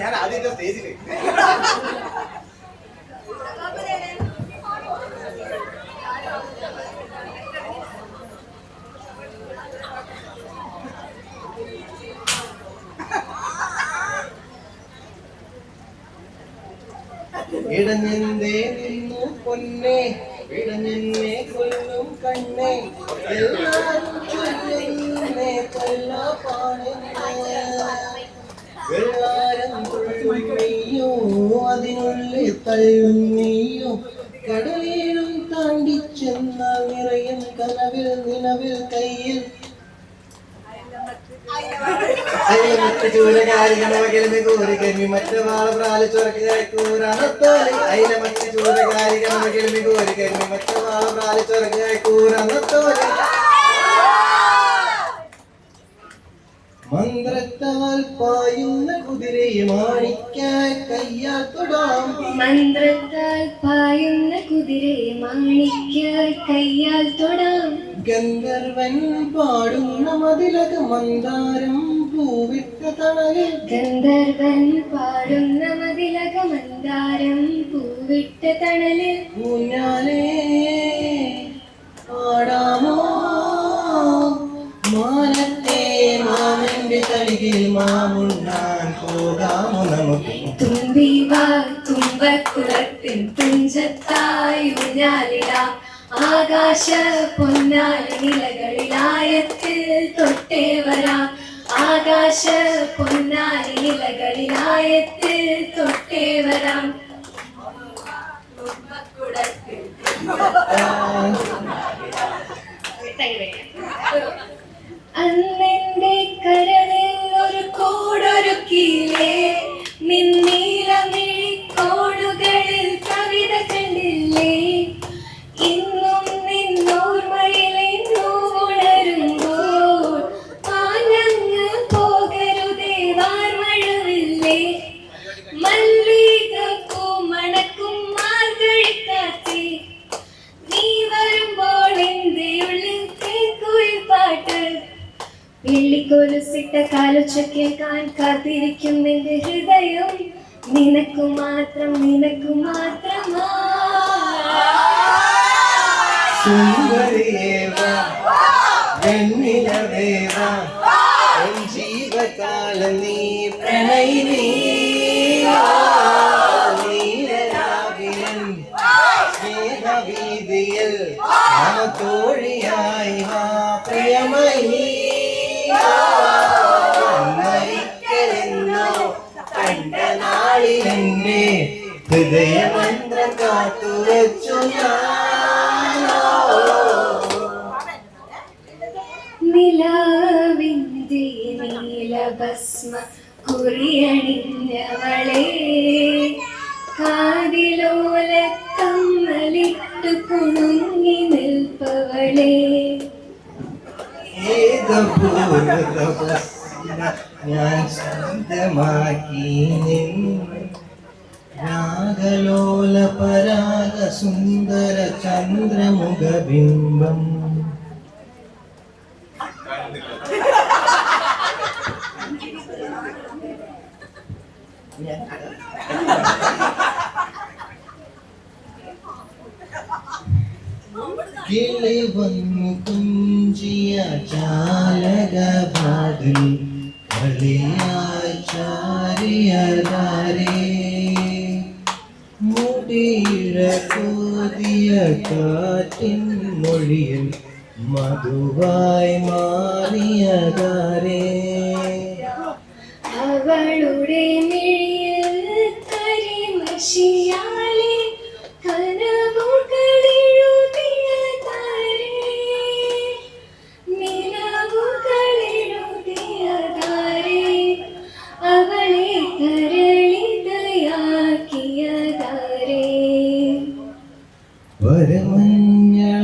ഞാൻ ആദ്യം സ്റ്റേജില് ഇടഞ്ഞെന്തേ നിന്നു പൊന്നെ ഇടഞ്ഞെന്നെ കൊല്ലും കണ്ണേ എല്ലാരും ചൊല്ലുന്നേ കൊല്ലപ്പാണെന്ന് വെള്ളാരം തുള്ളും നെയ്യോ അതിനുള്ളിൽ തള്ളും നെയ്യോ കടലേറും താണ്ടി ചെന്ന നിറയും കനവിൽ നിലവിൽ കയ്യിൽ അയിലമറ്റ് ചൂരകാരി കണവകിലമി കൂറി കെമ്മി മറ്റു വാള പ്രാലിച്ചൊറക്കായി കൂറണത്തോലി അയിലമറ്റ് ചൂരകാരി കണവകിലമി കൂറി കെമ്മി മറ്റു വാള പ്രാലിച്ചൊറക്കായി കൂറണത്തോലി മന്ത്രത്താൽ പായുന്ന കുതിരയെ മാണിക്കാൻ കയ്യാൽ തൊടാം. മന്ത്രത്താൽ പായുന്ന കുതിരയെ മാണിക്കാൻ കയ്യാൽ തൊടാം. ഗന്ധർവൻ പാടുന്ന മതിലക മന്ദാരം പൂവിട്ട തണലിൽ. ഗന്ധർവൻ പാടുന്ന മതിലക മന്ദാരം പൂവിട്ട തണലിൽ. ഊഞ്ഞാലേ ആടാമോ മാനത്തെ മാമന്റെ തളികയിൽ മാമുണ്ണാൻ പോകാമോ നമുക്ക്. തുമ്പിവാ തുമ്പക്കുളത്തിൻ തുഞ്ചത്തായി ഊഞ്ഞാലിടാം. ആകാശ പൊന്നാലി നിലകളിലായത്തിൽ തൊട്ടേ വരാം. ആകാശ പൊന്നാലി നിലകളിലായത്തിൽ തൊട്ടേ വരാം. അന്നെന്റെ കരളിൽ ഒരു കൂടൊരുക്കിയില്ലേ, നിന്നീലമിഴിക്കോടുകളിൽ കവിത കണ്ടില്ലേ. ഇന്നും നിന്നോർമ്മയിലെന്നോ ഉണരുമ്പോൾ ആഞ്ഞങ്ങ് പോകരുതേ വാർമഴവില്ലേ. മല്ലികപ്പൂ മണക്കും മാർഗഴിക്കാറ്റേ, നീ വരുമ്പോൾ എന്റെ ഉള്ളിൽ തേക്കുയിൽ പാട്ട്. വെള്ളിക്കൊലുസിട്ട കാലൊച്ച കേൾക്കാൻ കാത്തിരിക്കും എന്റെ ഹൃദയം. നിനക്കു മാത്രം നിനക്കു മാത്രമാ. സുന്ദരിയേവ വെണ്ണിലവേവ എൻ ജീവകാലം നീ പ്രണയിനീ. നീലരാവിലൻ സ്നേഹവീതിയിൽ തോഴിയായി വാ പ്രിയമൈ. മരിക്കലെന്നോ കണ്ട നാളിലെന്നെ ഹൃദയമന്ത്രം കാത്തുവച്ചു ഞാൻ. നിലാവിന്റെ നീലഭസ്മ കുറിയണിഞ്ഞവളെ, കാതിലോല കമ്മലിട്ടു കുണുങ്ങി നിൽപ്പവളെ. ഞാൻ സ്വന്തമാക്കി രാഗലോല പരാഗ സുന്ദര ചന്ദ്രമുഖബിംബം. കിളി വന്നു കുഞ്ചിയ ചാലകഭാഗിൽ കളിയായി ചാരിയതാരേ. മുടിയിഴ കോതിയ കാറ്റിൻ മൊഴിയിൽ മധുവായി മാറിയതാരേ. അവളുടെ മിഴിയിൽ കരിമഷിയാലെ കനവുകളെഴുതിയതാരേ. നിലവുകളെഴുതിയതാരേ. അവളെ തരളിതയാക്കിയതാരേ. വരമഞ്ഞളാടിയ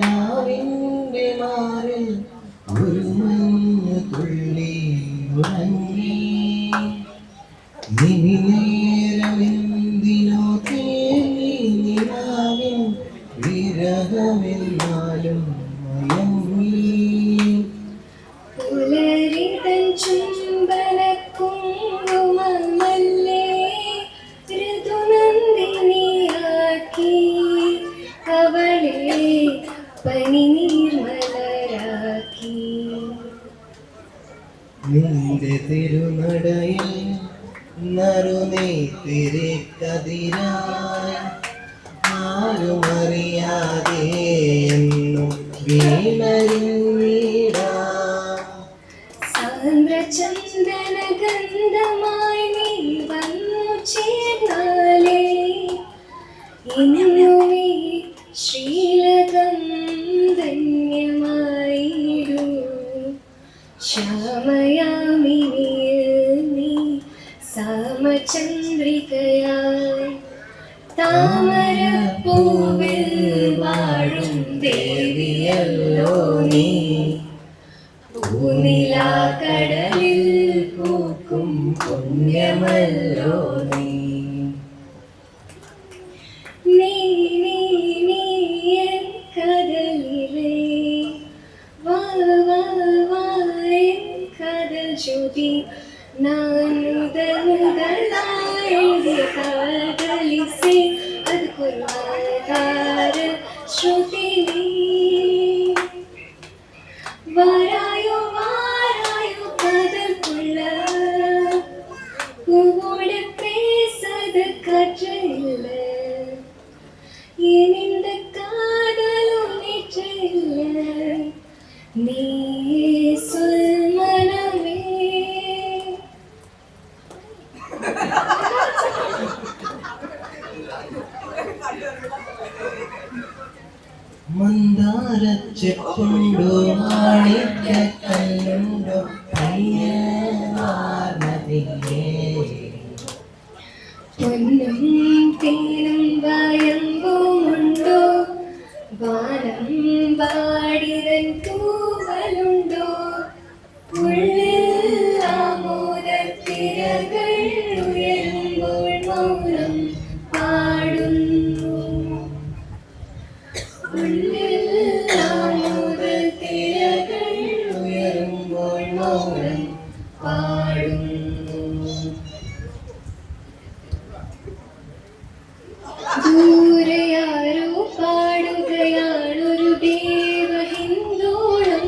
രാവിന്റെ മാറിൽ ഒരു മഞ്ഞു തുള്ളി ഉറങ്ങി. നിമിനേരമെന്തിനോ തേങ്ങി നിലാവിൻ വിരഹമെന്നാലും മയങ്ങി. പുലരിതൻ ചുംബനക്കുങ്കുമമല്ലേ ഋതുനന്ദിനിയാക്കി. അവളെ പനിനീർമലരാക്കി. നിന്റെ തിരുനടയിൽ നറുനെയ്ത്തിരി കതിരായി ആരുമറിയാതെ എന്നും വീണരിഞ്ഞിടാം. സാന്ദ്രചന്ദന ഗന്ധമായി നീ വന്നു ചേർന്നാലേ ഇന്നുമീ ശ്രീലകം ധന്യമായിടൂ. ശ്യാമയാമിനിയിൽ നീ സാമചന്ദ്രികയായി താമരപ്പൂവിൽ വാഴും ദേവിയല്ലോ നീ. പൂനിലാക്കടലിൽ പൂക്കും പുണ്യമല്ലോ നീ. നീ നീ നീ എൻ കടലിലെ വാ വാ വാ എൻ കടൽ ജ്യോതി. நான் முதல் முதலாய் எழுதிய காதலிசை அதுக்கு ஒரு ஆதார ஸ்ருதி நீ. வாராயோ வாராயோ காதல் கொள்ள உன்னோடு பேசது காற்று இல்லை. ஏன் இந்த காதலும் நேற்று இல்லை. நீ சொல் மனமே. മന്ദാരച്ചെപ്പുണ്ടോ മാണിക്കല്ലുണ്ടോ പയ്യമാർന്നതില്ലേ. പൊന്നും തേനും വയമ്പുമുണ്ടോ വാനം വാടിതൻ തൂവലുണ്ടോ. ഉള്ളിൽ ആമോദത്തിരകൾ ഉയരുമ്പോൾ മൗനം പാടുന്നു. ഉള്ളിൽ ആമോദത്തിരകൾ ഉയരുമ്പോൾ മൗനം പാടുന്നു. ദൂരെയാരോ പാടുകയാണൊരു ദേവഹിന്ദോളം.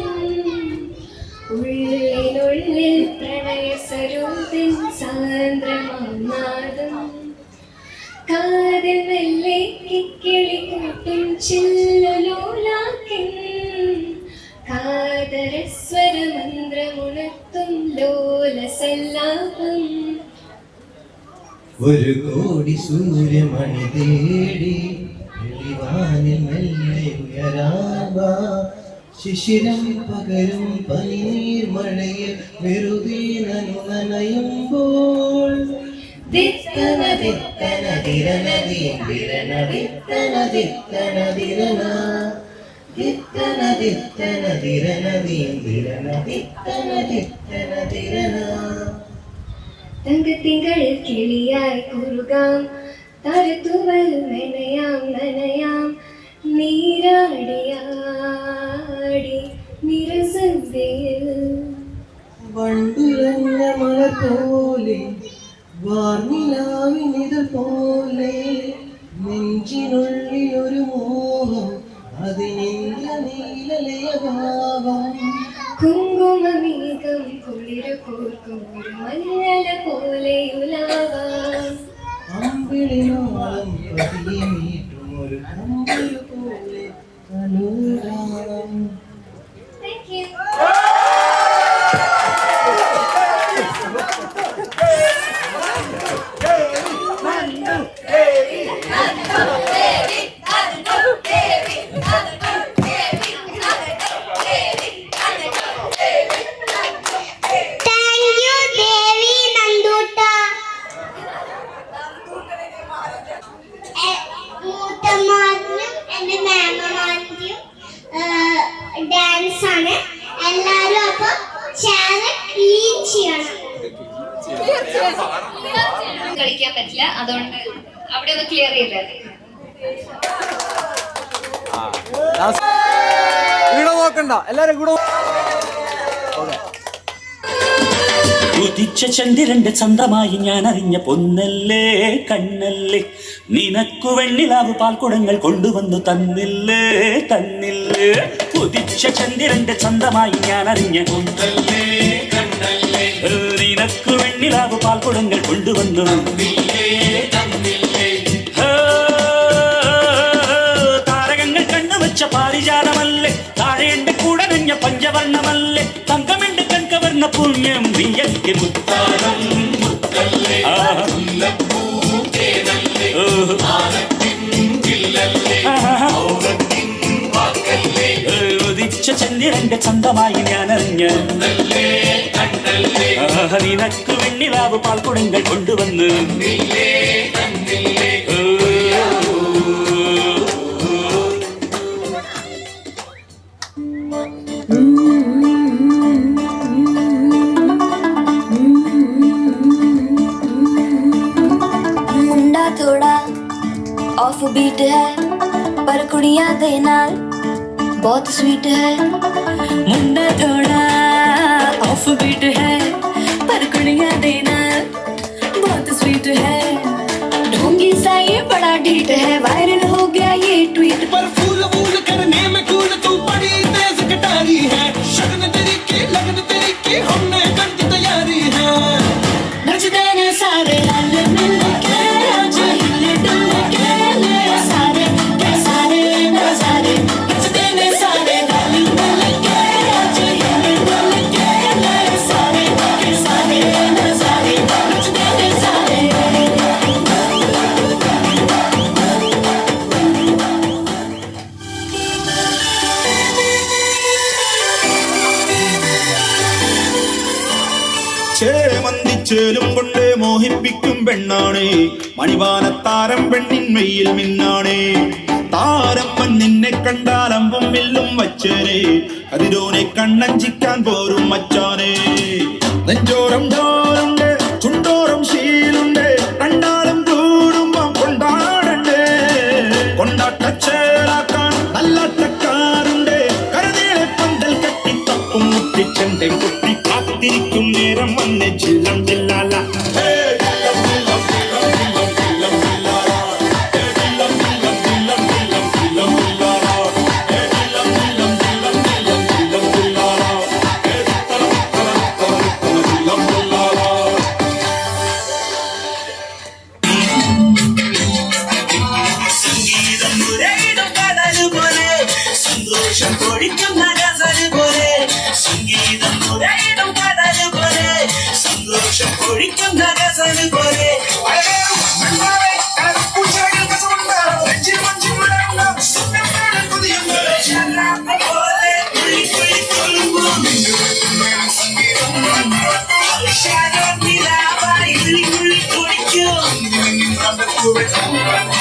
ഉള്ളിനുള്ളിൽ പ്രണയസരോദിൻ സാന്ദ്രമാനാദം. കാതിൽ മെല്ലെ കിക്കിളികൂട്ടും ചില്ലലോലാക്കിൻ. കാതരസ്വരമന്ത്രമുണർത്തും ലോലസല്ലാപം. ഒരു കോടി സൂര്യമണി തേടി വെളിവാനിൽ മെല്ലെ ഉയരാവാ. ശിശിരം പകരും പനിനീർ മഴയിൽ വെറുതെ നനയുമ്പോൾ. ദിത്തന ദിത്തന ദിരന ദിരന ദിത്തന ദിത്തന ദിരന ദിത്തന ദിത്തന ദിരന ദിരന ദിത്തന ദിത്തന ദിരന. തങ്കത്തിങ്കൾ കിളിയായി കുറുകാം തരത്തുവൽ നനയാം നനയാം. നീരാടിയാടി നിരസന്ധ്യയിൽ വണ്ടുലഞ്ഞ മലർ പോലെ വാർനിലാവിനിത് പോലെ നെഞ്ചിനുള്ളിൽ ഒരു മോഹം അതിനില്ല നീലലയഭാവം. കുങ്കുമമേഘം കുളിരു കോർക്കും ഒരു മഞ്ഞല പോലെ ഉലാവാം. അമ്പിളിനാളം പതിയെ മീട്ടും ഒരു കമ്പിളു പോലെ അനുരാഗം. Thank you. Thank you, Devi Nanduta. മൂത്തമാരിനും എൻ്റെ മാമമാരിനും ഡാൻസ് ആണ്. എല്ലാവരും അപ്പൊ ചാനൽ ക്ലീൻ ചെയ്യണം. കളിക്കാൻ പറ്റില്ല, അതുകൊണ്ട് അവിടെ ഒന്ന് ക്ലിയർ ചെയ്തേ. ഇവിടെ നോക്കണ്ട, എല്ലാരും കൂടെ ഉദിച്ച ചന്ദ്രന്റെ ചന്തമായി ഞാൻ അറിഞ്ഞ പൊന്നല്ലേ കണ്ണല്ലേ. നിനക്കു വെണ്ണിലാവ് പാൽക്കുടങ്ങൾ കൊണ്ടുവന്നു തന്നില്ലേ തന്നില്ലേ. ഉദിച്ച ചന്ദ്രന്റെ ചന്തമായി ഞാൻ അറിഞ്ഞ പൊന്നല്ലേ കണ്ണല്ലേ. നിനക്കു വെണ്ണിലാവ് പാൽക്കുടങ്ങൾ കൊണ്ടുവന്നു താരകങ്ങൾ കണ്ണുവച്ച പാരിജാതമല്ലേ. താഴെയുണ്ട് കൂടനഞ്ഞ പഞ്ചവർണ്ണമല്ലേ. തങ്കമെണ്ട് കൺകവർണ്ണ പുണ്യം നീയക്ക് മുത്താനം മുത്തല്ലേ. ഉദിച്ച ചന്ദ്രന്റെ ചന്തമായി ഞാൻ അറിഞ്ഞ നിനക്ക് വെണ്ണിലാവ് പാൽക്കുടങ്ങൾ കൊണ്ടുവന്ന് बीट है पर कुड़ियां दे नाल बहुत स्वीट है मुंडा थोड़ा ऑफ बीट है पर कुड़ियां दे नाल बहुत स्वीट है ढोंगी सा ये बड़ा डीट है वायरल हो गया ये ट्वीट पर फूल फूल करने में कूल तू बड़ी तेज कटारी है शगन तेरी की लगन तेरी की हमने कर दी तैयारी है नचते ने सारे रल मिल के आज हिल डुल के ले सारे के सारे नजारे नचते ने सारे रल मिल के आज हिल डुल के ले सारे के सारे नजारे नचते ने सारे ചേലും കൊണ്ട് മോഹിപ്പിക്കും പെണ്ണാണ് മണിവാനത്താരം പെണ്ണിന്മയിൽ മിന്നാണ് താരമ്മൻ നിന്നെ കണ്ടാൽ അമ്പും വില്ലും വച്ചേനെ അതിരോനെ കണ്ണഞ്ചിക്കാൻ പോരും മച്ചാനെ നെഞ്ചോരം ഡോറുണ്ട് ചുണ്ടോരം ശീലുണ്ട് രണ്ടാളും കൂടുമ്പം കൊണ്ടാടണ്ടേ കൊണ്ടാട്ടച്ചേലാക്കാൻ നല്ലാട്ടക്കാരുണ്ട് കരുനീളെ പന്തൽ കെട്ടി തപ്പും മുട്ടിച്ചെണ്ടെ കുട്ടി കാത്തിരിക്കും നേരം വന്ന് ചില്ലം ചില്ലാല സന്തോഷം പൊഴിക്കുന്ന ഗസൽ പോലെ സംഗീതം മുരയിടും കടൽ പോലെ സന്തോഷം പൊഴിക്കുന്ന ഗസൽ പോലെ കുടിക്കും